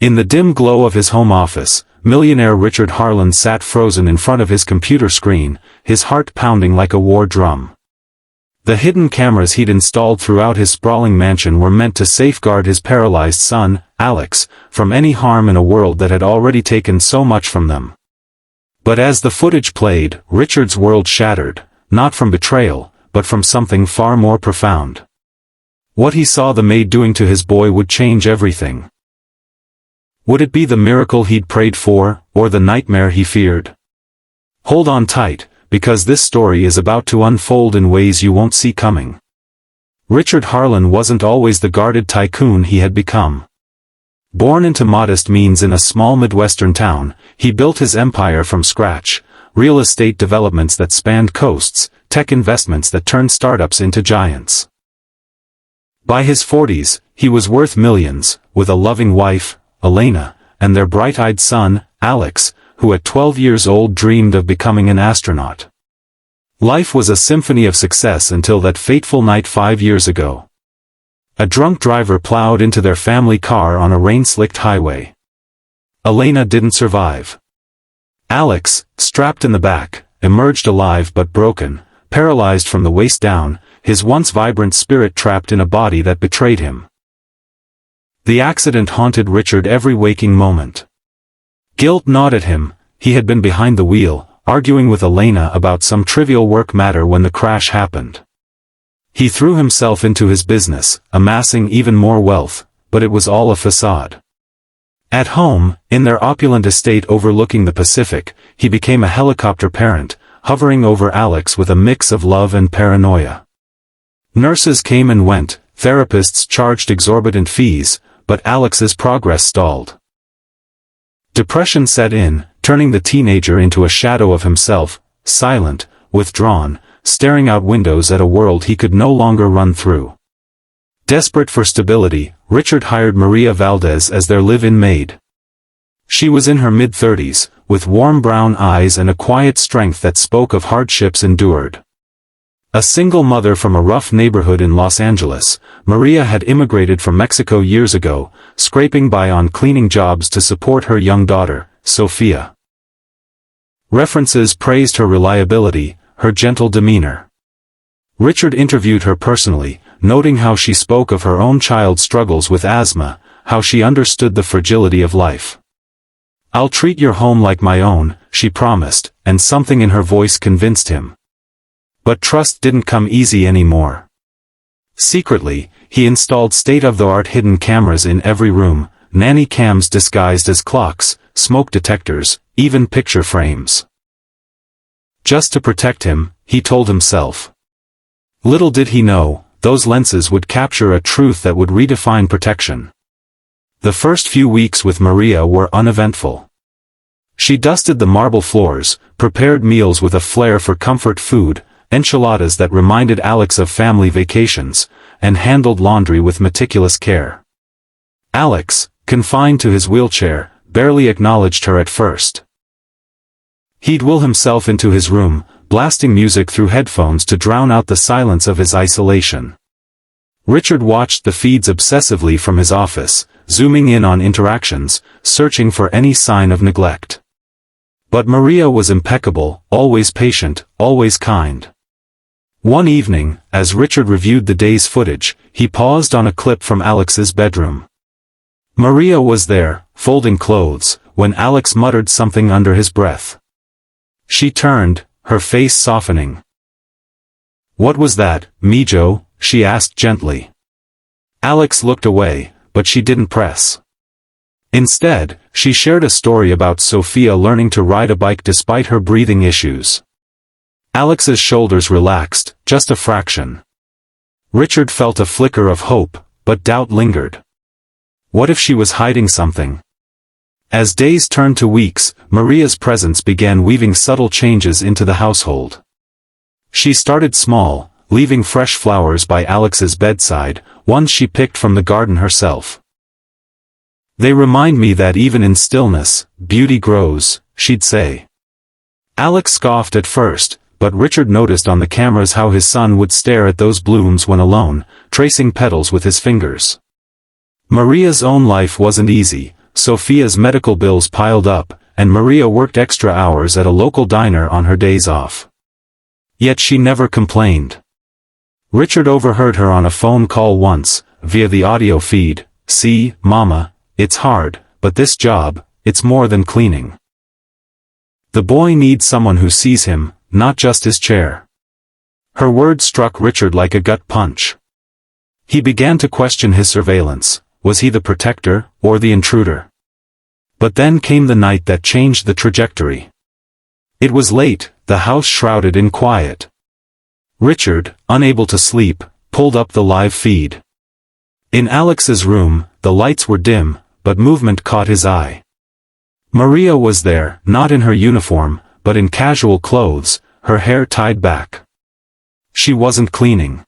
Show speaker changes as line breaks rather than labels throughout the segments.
In the dim glow of his home office, millionaire Richard Harlan sat frozen in front of his computer screen, his heart pounding like a war drum. The hidden cameras he'd installed throughout his sprawling mansion were meant to safeguard his paralyzed son, Alex, from any harm in a world that had already taken so much from them. But as the footage played, Richard's world shattered, not from betrayal, but from something far more profound. What he saw the maid doing to his boy would change everything. Would it be the miracle he'd prayed for, or the nightmare he feared? Hold on tight, because this story is about to unfold in ways you won't see coming. Richard Harlan wasn't always the guarded tycoon he had become. Born into modest means in a small Midwestern town, he built his empire from scratch, real estate developments that spanned coasts, tech investments that turned startups into giants. By his 40s, he was worth millions, with a loving wife, Elena, and their bright-eyed son, Alex, who at 12 years old dreamed of becoming an astronaut. Life was a symphony of success until that fateful night 5 years ago. A drunk driver plowed into their family car on a rain-slicked highway. Elena didn't survive. Alex, strapped in the back, emerged alive but broken, paralyzed from the waist down, his once vibrant spirit trapped in a body that betrayed him. The accident haunted Richard every waking moment. Guilt gnawed at him. He had been behind the wheel, arguing with Elena about some trivial work matter when the crash happened. He threw himself into his business, amassing even more wealth, but it was all a facade. At home, in their opulent estate overlooking the Pacific, he became a helicopter parent, hovering over Alex with a mix of love and paranoia. Nurses came and went, therapists charged exorbitant fees, but Alex's progress stalled. Depression set in, turning the teenager into a shadow of himself, silent, withdrawn, staring out windows at a world he could no longer run through. Desperate for stability, Richard hired Maria Valdez as their live-in maid. She was in her mid-30s, with warm brown eyes and a quiet strength that spoke of hardships endured. A single mother from a rough neighborhood in Los Angeles, Maria had immigrated from Mexico years ago, scraping by on cleaning jobs to support her young daughter, Sophia. References praised her reliability, her gentle demeanor. Richard interviewed her personally, noting how she spoke of her own child's struggles with asthma, how she understood the fragility of life. "I'll treat your home like my own," she promised, and something in her voice convinced him. But trust didn't come easy anymore. Secretly, he installed state-of-the-art hidden cameras in every room, nanny cams disguised as clocks, smoke detectors, even picture frames. Just to protect him, he told himself. Little did he know, those lenses would capture a truth that would redefine protection. The first few weeks with Maria were uneventful. She dusted the marble floors, prepared meals with a flair for comfort food, enchiladas that reminded Alex of family vacations, and handled laundry with meticulous care. Alex, confined to his wheelchair, barely acknowledged her at first. He'd will himself into his room, blasting music through headphones to drown out the silence of his isolation. Richard watched the feeds obsessively from his office, zooming in on interactions, searching for any sign of neglect. But Maria was impeccable, always patient, always kind. One evening, as Richard reviewed the day's footage, he paused on a clip from Alex's bedroom. Maria was there, folding clothes, when Alex muttered something under his breath. She turned, her face softening. "What was that, Mijo?" she asked gently. Alex looked away, but she didn't press. Instead, she shared a story about Sophia learning to ride a bike despite her breathing issues. Alex's shoulders relaxed, just a fraction. Richard felt a flicker of hope, but doubt lingered. What if she was hiding something? As days turned to weeks, Maria's presence began weaving subtle changes into the household. She started small, leaving fresh flowers by Alex's bedside, ones she picked from the garden herself. "They remind me that even in stillness, beauty grows," she'd say. Alex scoffed at first, but Richard noticed on the cameras how his son would stare at those blooms when alone, tracing petals with his fingers. Maria's own life wasn't easy, Sophia's medical bills piled up, and Maria worked extra hours at a local diner on her days off. Yet she never complained. Richard overheard her on a phone call once, via the audio feed. "See, Mama, it's hard, but this job, it's more than cleaning. The boy needs someone who sees him, not just his chair." Her words struck Richard like a gut punch. He began to question his surveillance. Was he the protector, or the intruder? But then came the night that changed the trajectory. It was late, the house shrouded in quiet. Richard, unable to sleep, pulled up the live feed. In Alex's room, the lights were dim, but movement caught his eye. Maria was there, not in her uniform, but in casual clothes, her hair tied back. She wasn't cleaning.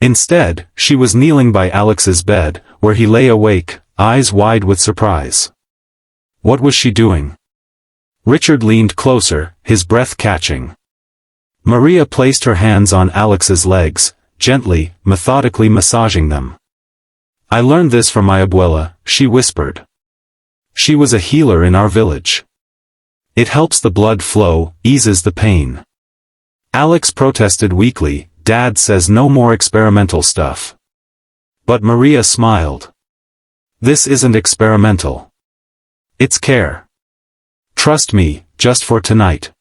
Instead, she was kneeling by Alex's bed, where he lay awake, eyes wide with surprise. What was she doing? Richard leaned closer, his breath catching. Maria placed her hands on Alex's legs, gently, methodically massaging them. "I learned this from my abuela," she whispered. "She was a healer in our village. It helps the blood flow, eases the pain." Alex protested weakly, "Dad says no more experimental stuff." But Maria smiled. "This isn't experimental. It's care. Trust me, just for tonight."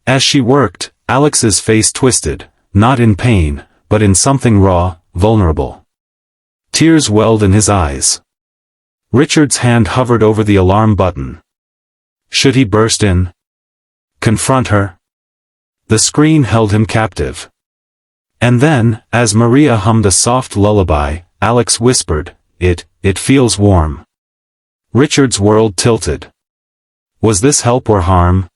As she worked, Alex's face twisted, not in pain, but in something raw, vulnerable. Tears welled in his eyes. Richard's hand hovered over the alarm button. Should he burst in? Confront her? The screen held him captive. And then, as Maria hummed a soft lullaby, Alex whispered, It feels warm." Richard's world tilted. Was this help or harm?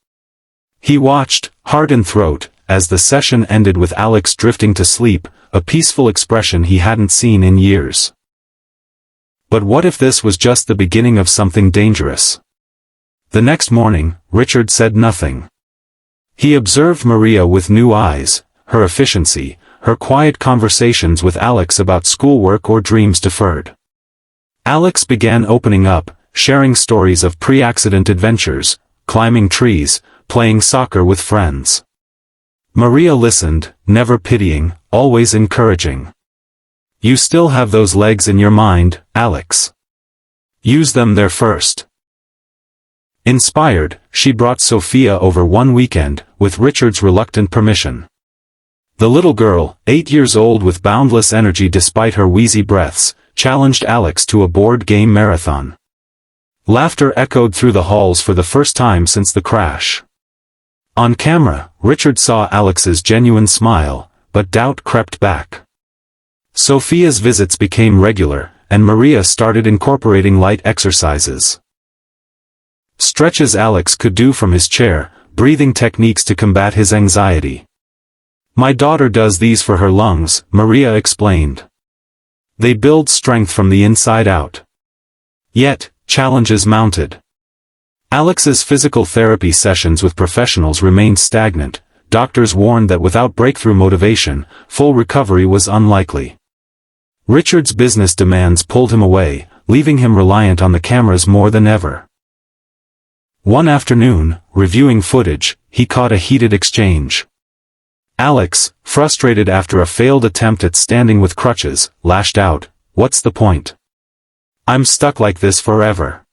He watched, heart in throat, as the session ended with Alex drifting to sleep, a peaceful expression he hadn't seen in years. But what if this was just the beginning of something dangerous? The next morning, Richard said nothing. He observed Maria with new eyes, her efficiency, her quiet conversations with Alex about schoolwork or dreams deferred. Alex began opening up, sharing stories of pre-accident adventures, climbing trees, playing soccer with friends. Maria listened, never pitying, always encouraging. "You still have those legs in your mind, Alex. Use them there first." Inspired, she brought Sophia over one weekend, with Richard's reluctant permission. The little girl, 8 years old with boundless energy despite her wheezy breaths, challenged Alex to a board game marathon. Laughter echoed through the halls for the first time since the crash. On camera, Richard saw Alex's genuine smile, but doubt crept back. Sophia's visits became regular, and Maria started incorporating light exercises. Stretches Alex could do from his chair, breathing techniques to combat his anxiety. "My daughter does these for her lungs," Maria explained. "They build strength from the inside out." Yet, challenges mounted. Alex's physical therapy sessions with professionals remained stagnant. Doctors warned that without breakthrough motivation, full recovery was unlikely. Richard's business demands pulled him away, leaving him reliant on the cameras more than ever. One afternoon, reviewing footage, he caught a heated exchange. Alex, frustrated after a failed attempt at standing with crutches, lashed out, "What's the point? I'm stuck like this forever."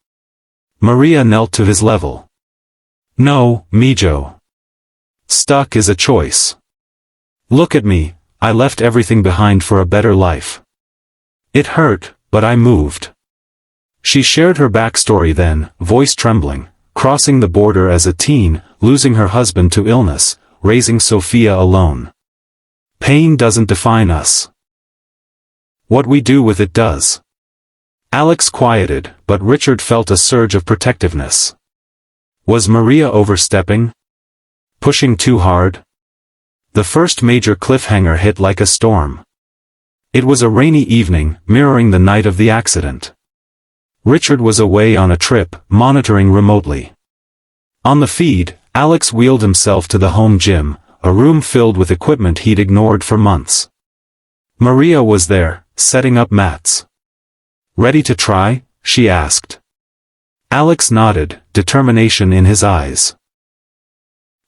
Maria knelt to his level. "No, Mijo. Stuck is a choice. Look at me, I left everything behind for a better life. It hurt, but I moved." She shared her backstory then, voice trembling, crossing the border as a teen, losing her husband to illness, raising Sophia alone. Pain doesn't define us. What we do with it does. Alex quieted, but Richard felt a surge of protectiveness. Was Maria overstepping? Pushing too hard? The first major cliffhanger hit like a storm. It was a rainy evening, mirroring the night of the accident. Richard was away on a trip, monitoring remotely. On the feed, Alex wheeled himself to the home gym, a room filled with equipment he'd ignored for months. Maria was there, setting up mats. "Ready to try?" she asked. Alex nodded, determination in his eyes.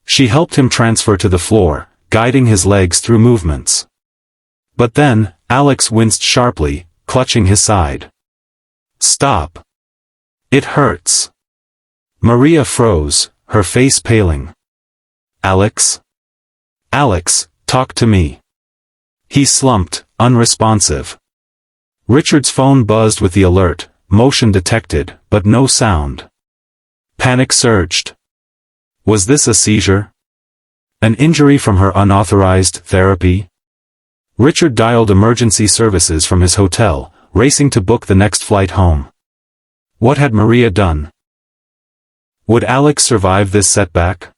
She helped him transfer to the floor, guiding his legs through movements. But then, Alex winced sharply, clutching his side. Stop. It hurts. Maria froze, her face paling. Alex? Alex, talk to me. He slumped, unresponsive. Richard's phone buzzed with the alert, motion detected, but no sound. Panic surged. Was this a seizure? An injury from her unauthorized therapy? Richard dialed emergency services from his hotel, racing to book the next flight home. What had Maria done? Would Alex survive this setback?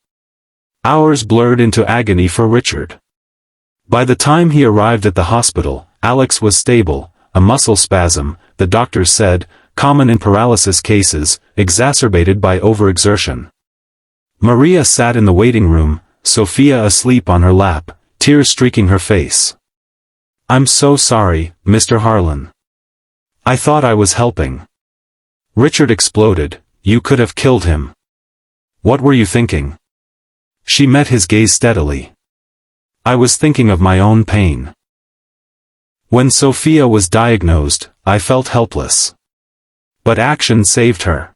Hours blurred into agony for Richard. By the time he arrived at the hospital, Alex was stable, a muscle spasm, the doctors said, common in paralysis cases, exacerbated by overexertion. Maria sat in the waiting room, Sophia asleep on her lap, tears streaking her face. I'm so sorry, Mr. Harlan. I thought I was helping. Richard exploded, you could have killed him. What were you thinking? She met his gaze steadily. I was thinking of my own pain. When Sophia was diagnosed, I felt helpless. But action saved her.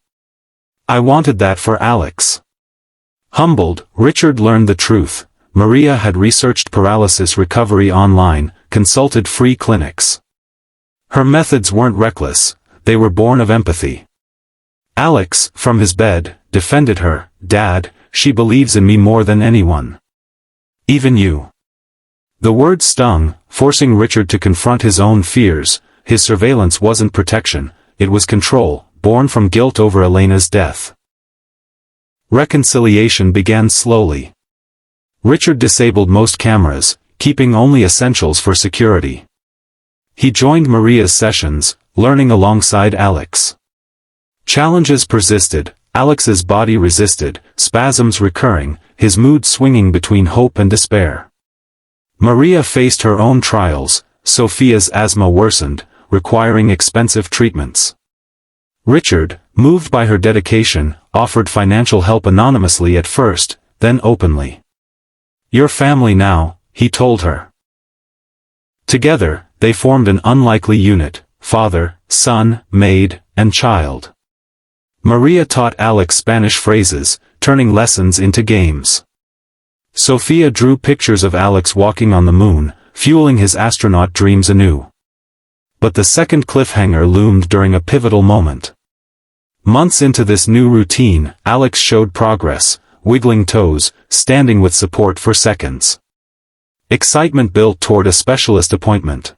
I wanted that for Alex. Humbled, Richard learned the truth. Maria had researched paralysis recovery online, consulted free clinics. Her methods weren't reckless, they were born of empathy. Alex, from his bed, defended her. Dad, she believes in me more than anyone. Even you. The word stung, forcing Richard to confront his own fears. His surveillance wasn't protection, it was control, born from guilt over Elena's death. Reconciliation began slowly. Richard disabled most cameras, keeping only essentials for security. He joined Maria's sessions, learning alongside Alex. Challenges persisted, Alex's body resisted, spasms recurring, his mood swinging between hope and despair. Maria faced her own trials, Sophia's asthma worsened, requiring expensive treatments. Richard, moved by her dedication, offered financial help anonymously at first, then openly. Your family now, he told her. Together, they formed an unlikely unit, father, son, maid, and child. Maria taught Alex Spanish phrases, turning lessons into games. Sophia drew pictures of Alex walking on the moon, fueling his astronaut dreams anew. But the second cliffhanger loomed during a pivotal moment. Months into this new routine, Alex showed progress, wiggling toes, standing with support for seconds. Excitement built toward a specialist appointment.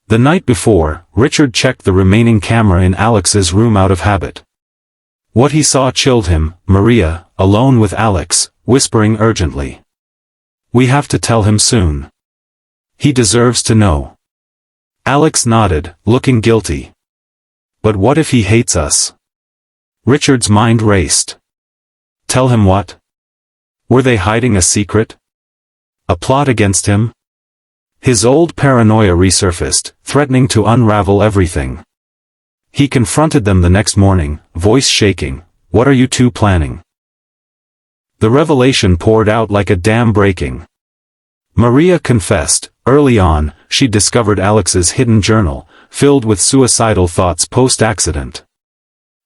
The night before, Richard checked the remaining camera in Alex's room out of habit. What he saw chilled him. Maria, alone with Alex, whispering urgently. We have to tell him soon. He deserves to know. Alex nodded, looking guilty. But what if he hates us? Richard's mind raced. Tell him what? Were they hiding a secret? A plot against him? His old paranoia resurfaced, threatening to unravel everything. He confronted them the next morning, voice shaking. What are you two planning? The revelation poured out like a dam breaking. Maria confessed, early on, she'd discovered Alex's hidden journal, filled with suicidal thoughts post-accident.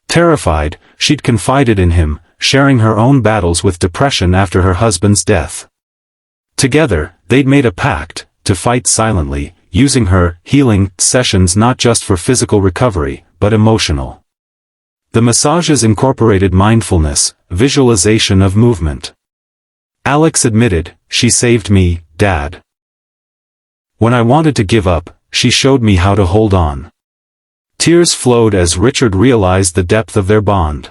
Terrified, she'd confided in him, sharing her own battles with depression after her husband's death. Together, they'd made a pact, to fight silently, using her healing sessions not just for physical recovery, but emotional. The massages incorporated mindfulness, visualization of movement. Alex admitted, she saved me, Dad. When I wanted to give up, she showed me how to hold on. Tears flowed as Richard realized the depth of their bond.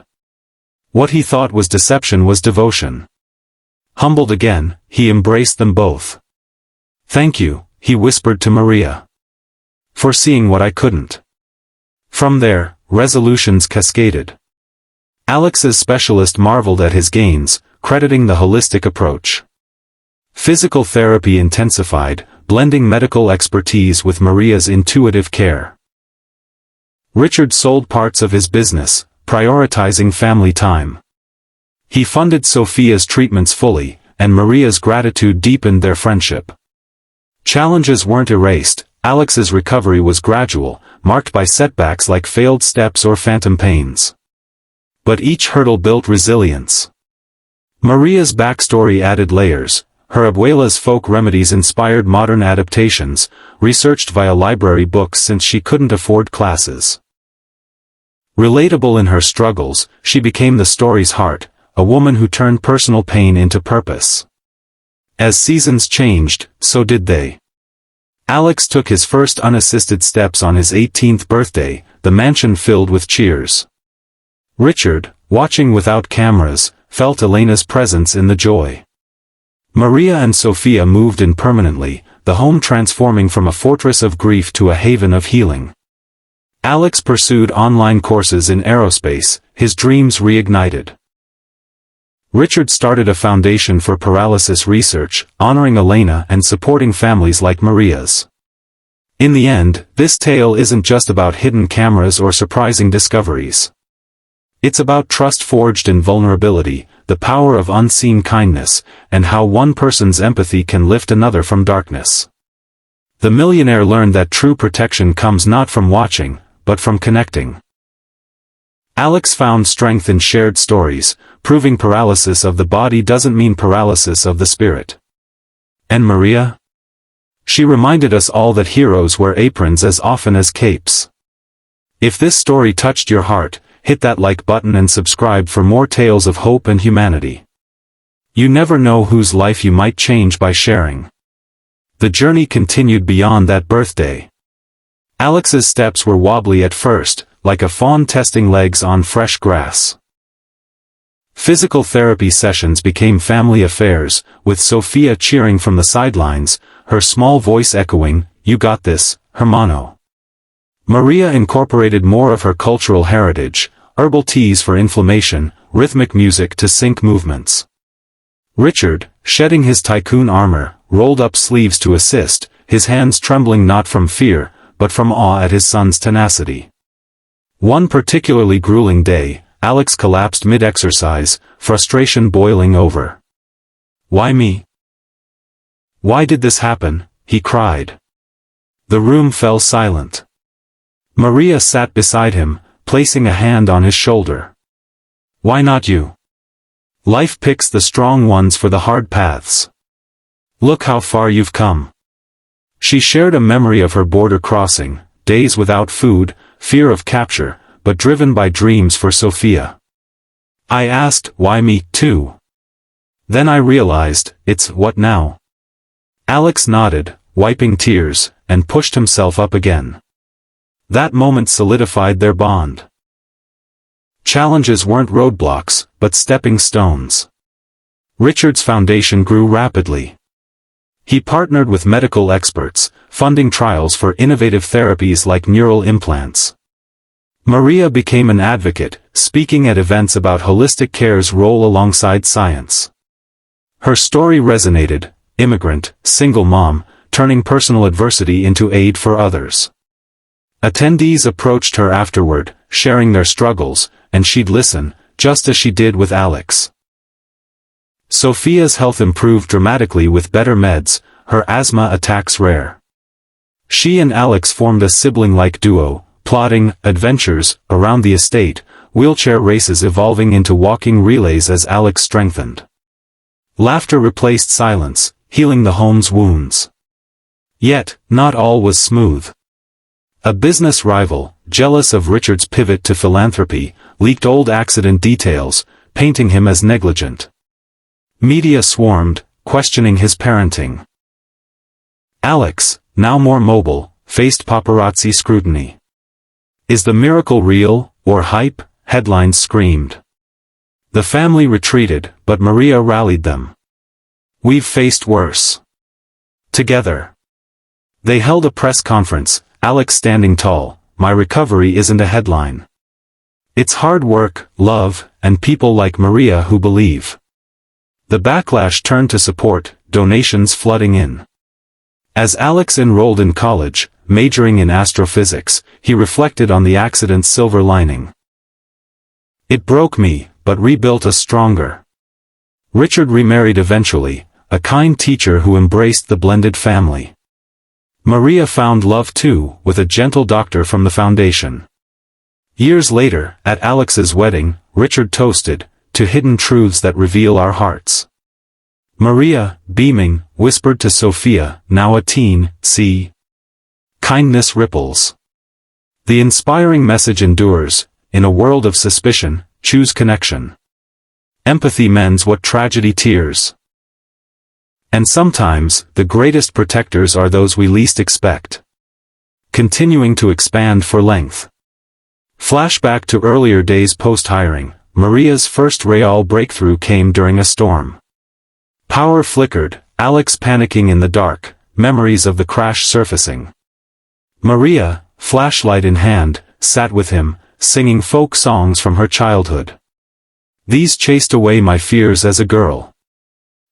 What he thought was deception was devotion. Humbled again, he embraced them both. Thank you, he whispered to Maria. For seeing what I couldn't. From there, resolutions cascaded. Alex's specialist marveled at his gains, crediting the holistic approach. Physical therapy intensified, blending medical expertise with Maria's intuitive care. Richard sold parts of his business, prioritizing family time. He funded Sophia's treatments fully, and Maria's gratitude deepened their friendship. Challenges weren't erased. Alex's recovery was gradual, marked by setbacks like failed steps or phantom pains. But each hurdle built resilience. Maria's backstory added layers. Her abuela's folk remedies inspired modern adaptations, researched via library books since she couldn't afford classes. Relatable in her struggles, she became the story's heart, a woman who turned personal pain into purpose. As seasons changed, so did they. Alex took his first unassisted steps on his 18th birthday, the mansion filled with cheers. Richard, watching without cameras, felt Elena's presence in the joy. Maria and Sophia moved in permanently, the home transforming from a fortress of grief to a haven of healing. Alex pursued online courses in aerospace, his dreams reignited. Richard started a foundation for paralysis research, honoring Elena and supporting families like Maria's. In the end, this tale isn't just about hidden cameras or surprising discoveries. It's about trust forged in vulnerability, the power of unseen kindness, and how one person's empathy can lift another from darkness. The millionaire learned that true protection comes not from watching, but from connecting. Alex found strength in shared stories, proving paralysis of the body doesn't mean paralysis of the spirit. And Maria? She reminded us all that heroes wear aprons as often as capes. If this story touched your heart, hit that like button and subscribe for more tales of hope and humanity. You never know whose life you might change by sharing. The journey continued beyond that birthday. Alex's steps were wobbly at first, like a fawn testing legs on fresh grass. Physical therapy sessions became family affairs, with Sophia cheering from the sidelines, her small voice echoing, "You got this, hermano." Maria incorporated more of her cultural heritage, herbal teas for inflammation, rhythmic music to sync movements. Richard, shedding his tycoon armor, rolled up sleeves to assist, his hands trembling not from fear, but from awe at his son's tenacity. One particularly grueling day, Alex collapsed mid-exercise, frustration boiling over. "Why me? Why did this happen?" he cried. The room fell silent. Maria sat beside him, placing a hand on his shoulder. "Why not you? Life picks the strong ones for the hard paths. Look how far you've come." She shared a memory of her border crossing, days without food, fear of capture, but driven by dreams for Sophia. I asked, "Why me, too?" Then I realized, it's "what now?" Alex nodded, wiping tears, and pushed himself up again. That moment solidified their bond. Challenges weren't roadblocks, but stepping stones. Richard's foundation grew rapidly. He partnered with medical experts, funding trials for innovative therapies like neural implants. Maria became an advocate, speaking at events about holistic care's role alongside science. Her story resonated, immigrant, single mom, turning personal adversity into aid for others. Attendees approached her afterward, sharing their struggles, and she'd listen, just as she did with Alex. Sophia's health improved dramatically with better meds, her asthma attacks rare. She and Alex formed a sibling-like duo, plotting adventures around the estate, wheelchair races evolving into walking relays as Alex strengthened. Laughter replaced silence, healing the home's wounds. Yet, not all was smooth. A business rival, jealous of Richard's pivot to philanthropy, leaked old accident details, painting him as negligent. Media swarmed, questioning his parenting. Alex, now more mobile, faced paparazzi scrutiny. Is the miracle real, or hype? Headlines screamed. The family retreated, but Maria rallied them. We've faced worse. Together. They held a press conference, Alex standing tall, "My recovery isn't a headline. It's hard work, love, and people like Maria who believe." The backlash turned to support, donations flooding in. As Alex enrolled in college, majoring in astrophysics, he reflected on the accident's silver lining. It broke me, but rebuilt us stronger. Richard remarried eventually, a kind teacher who embraced the blended family. Maria found love too, with a gentle doctor from the foundation. Years later, at Alex's wedding, Richard toasted, "To hidden truths that reveal our hearts." Maria, beaming, whispered to Sophia, now a teen, "See? Kindness ripples." The inspiring message endures. In a world of suspicion, choose connection. Empathy mends what tragedy tears. And sometimes, the greatest protectors are those we least expect. Continuing to expand for length. Flashback to earlier days post-hiring, Maria's first real breakthrough came during a storm. Power flickered, Alex panicking in the dark, memories of the crash surfacing. Maria, flashlight in hand, sat with him, singing folk songs from her childhood. These chased away my fears as a girl.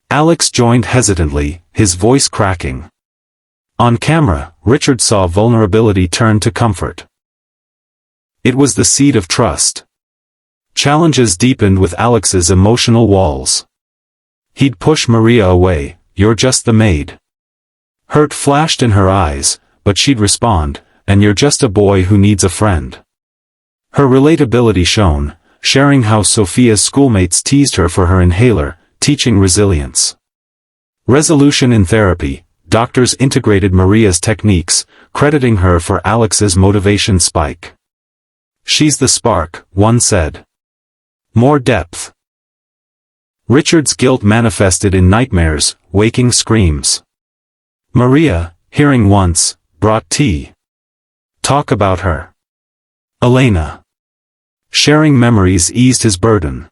Alex joined hesitantly, his voice cracking. On camera, Richard saw vulnerability turn to comfort. It was the seed of trust. Challenges deepened with Alex's emotional walls. He'd push Maria away, "You're just the maid." Hurt flashed in her eyes, but she'd respond, "And you're just a boy who needs a friend." Her relatability shone, sharing how Sophia's schoolmates teased her for her inhaler, teaching resilience. Resolution in therapy, doctors integrated Maria's techniques, crediting her for Alex's motivation spike. "She's the spark," one said. More depth. Richard's guilt manifested in nightmares, waking screams. Maria, hearing once, brought tea. Talk about her. Elena. Sharing memories eased his burden.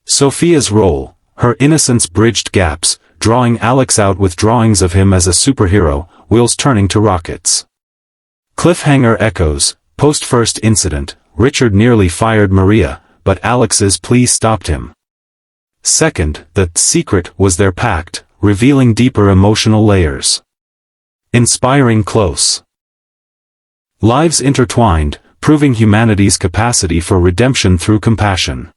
Sophia's role, her innocence bridged gaps, drawing Alex out with drawings of him as a superhero, wheels turning to rockets. Cliffhanger echoes, post-first incident, Richard nearly fired Maria, but Alex's plea stopped him. Second, the secret was their pact, revealing deeper emotional layers. Inspiring close. Lives intertwined, proving humanity's capacity for redemption through compassion.